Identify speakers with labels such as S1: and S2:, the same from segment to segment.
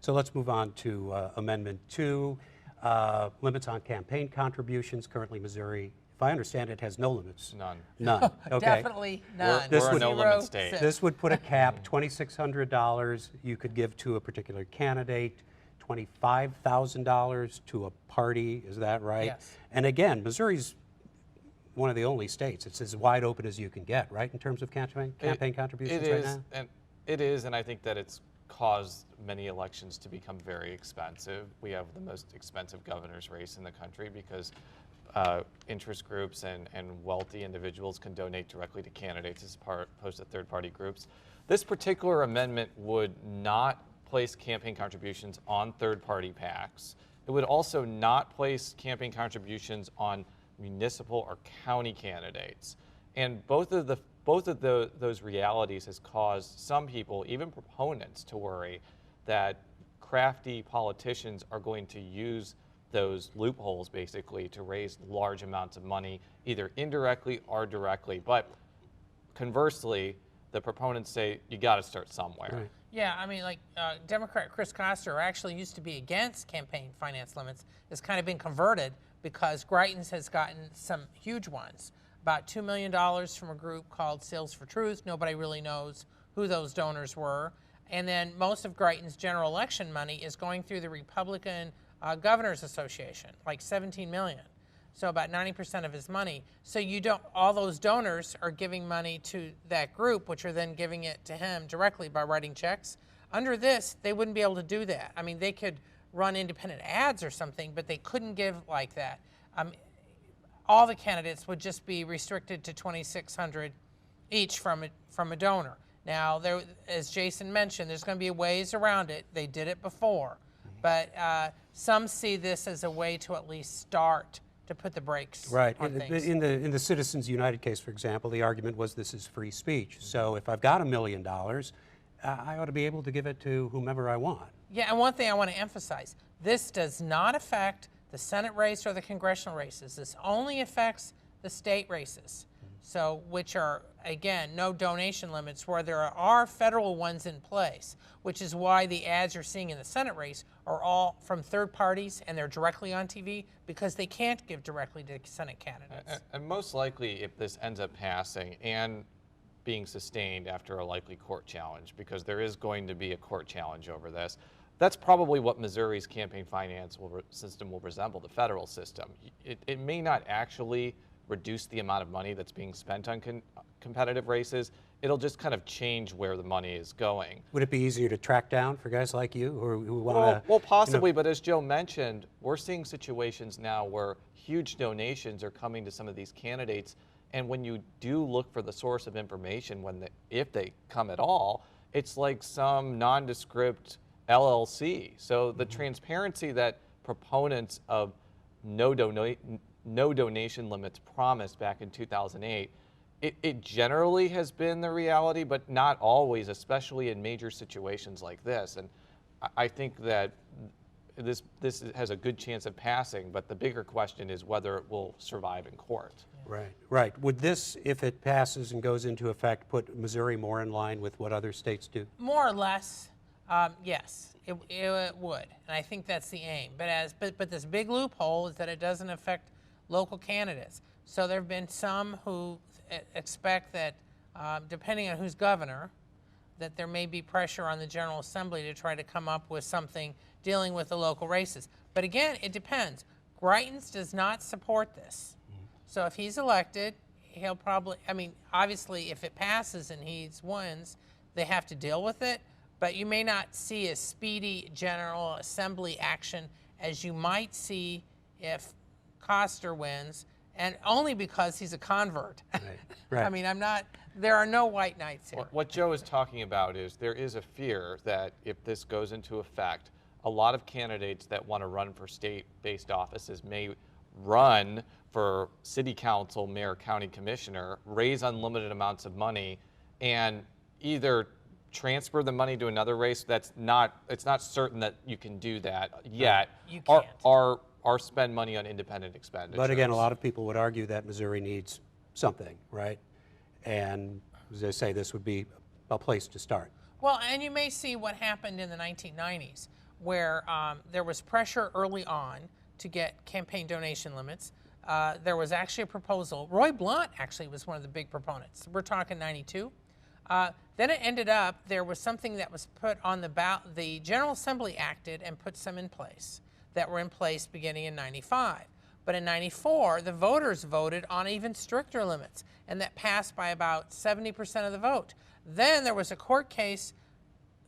S1: So let's move on to Amendment 2, limits on campaign contributions. Currently, Missouri, if I understand it, has no limits.
S2: None.
S1: None. Okay.
S3: Definitely none.
S2: We're a no-limit state.
S1: This would put a cap, $2,600 you could give to a particular candidate, $25,000 to a party, is that right?
S3: Yes.
S1: And again, Missouri's one of the only states. It's as wide open as you can get, right, in terms of campaign contributions right now?
S2: It is, and I think that it's caused many elections to become very expensive. We have the most expensive governor's race in the country because interest groups and wealthy individuals can donate directly to candidates as opposed to third-party groups. This particular amendment would not place campaign contributions on third-party PACs. It would also not place campaign contributions on municipal or county candidates. And both of those realities has caused some people, even proponents, to worry that crafty politicians are going to use those loopholes basically to raise large amounts of money, either indirectly or directly. But conversely, the proponents say you got to start somewhere.
S1: Right.
S3: Yeah, I mean, like Democrat Chris Koster, who actually used to be against campaign finance limits, has kind of been converted because Greitens has gotten some huge ones. About $2 million from a group called Sales for Truth. Nobody really knows who those donors were. And then most of Greitens' general election money is going through the Republican Governors Association, like $17 million. So about 90% of his money. So you don't, all those donors are giving money to that group, which are then giving it to him directly by writing checks. Under this, they wouldn't be able to do that. I mean, they could run independent ads or something, but they couldn't give like that. All the candidates would just be restricted to $2,600 each from a donor. Now, there, as Jason mentioned, there's going to be ways around it. They did it before, but some see this as a way to at least start to put the brakes on things.
S1: In the Citizens United case, for example, the argument was this is free speech. So if I've got $1 million, I ought to be able to give it to whomever I want.
S3: Yeah, and one thing I want to emphasize, this does not affect the Senate race or the congressional races. This only affects the state races, so which are, again, no donation limits, where there are federal ones in place, which is why the ads you're seeing in the Senate race are all from third parties and they're directly on TV because they can't give directly to Senate candidates.
S2: And most likely, if this ends up passing and being sustained after a likely court challenge, because there is going to be a court challenge over this, that's probably what Missouri's campaign finance system will resemble, the federal system. It may not actually reduce the amount of money that's being spent on competitive races. It'll just kind of change where the money is going.
S1: Would it be easier to track down for guys like you who want to?
S2: Well, possibly, but as Joe mentioned, we're seeing situations now where huge donations are coming to some of these candidates, and when you do look for the source of information, if they come at all, it's like some nondescript LLC. So the transparency that proponents of no donation limits promised back in 2008, it generally has been the reality, but not always, especially in major situations like this. And I think that this has a good chance of passing, but the bigger question is whether it will survive in court.
S1: Right, right. Would this, if it passes and goes into effect, put Missouri more in line with what other states do?
S3: More or less. Yes, it would, and I think that's the aim. But this big loophole is that it doesn't affect local candidates. So there have been some who expect that, depending on who's governor, that there may be pressure on the General Assembly to try to come up with something dealing with the local races. But again, it depends. Greitens does not support this. So if he's elected, he'll probably, I mean, obviously if it passes and he wins, they have to deal with it. But you may not see a speedy General Assembly action as you might see if Koster wins, and only because he's a convert.
S1: Right, right.
S3: I mean, there are no white knights here.
S2: What Joe is talking about is there is a fear that if this goes into effect, a lot of candidates that want to run for state-based offices may run for city council, mayor, county commissioner, raise unlimited amounts of money, and either transfer the money to another race. It's not certain that you can do that yet.
S3: You can't.
S2: Or spend money on independent expenditures.
S1: But again, a lot of people would argue that Missouri needs something, right? And as I say, this would be a place to start.
S3: Well, and you may see what happened in the 1990s where there was pressure early on to get campaign donation limits. There was actually a proposal. Roy Blunt actually was one of the big proponents. We're talking 92. Then it ended up, there was something that was put on the ballot. The General Assembly acted and put some in place that were in place beginning in 95. But in 94, the voters voted on even stricter limits, and that passed by about 70% of the vote. Then there was a court case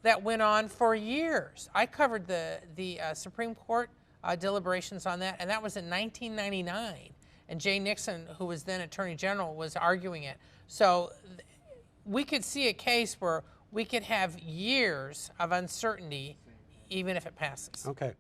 S3: that went on for years. I covered the Supreme Court deliberations on that, and that was in 1999. And Jay Nixon, who was then Attorney General, was arguing it. So we could see a case where we could have years of uncertainty even if it passes.
S1: Okay.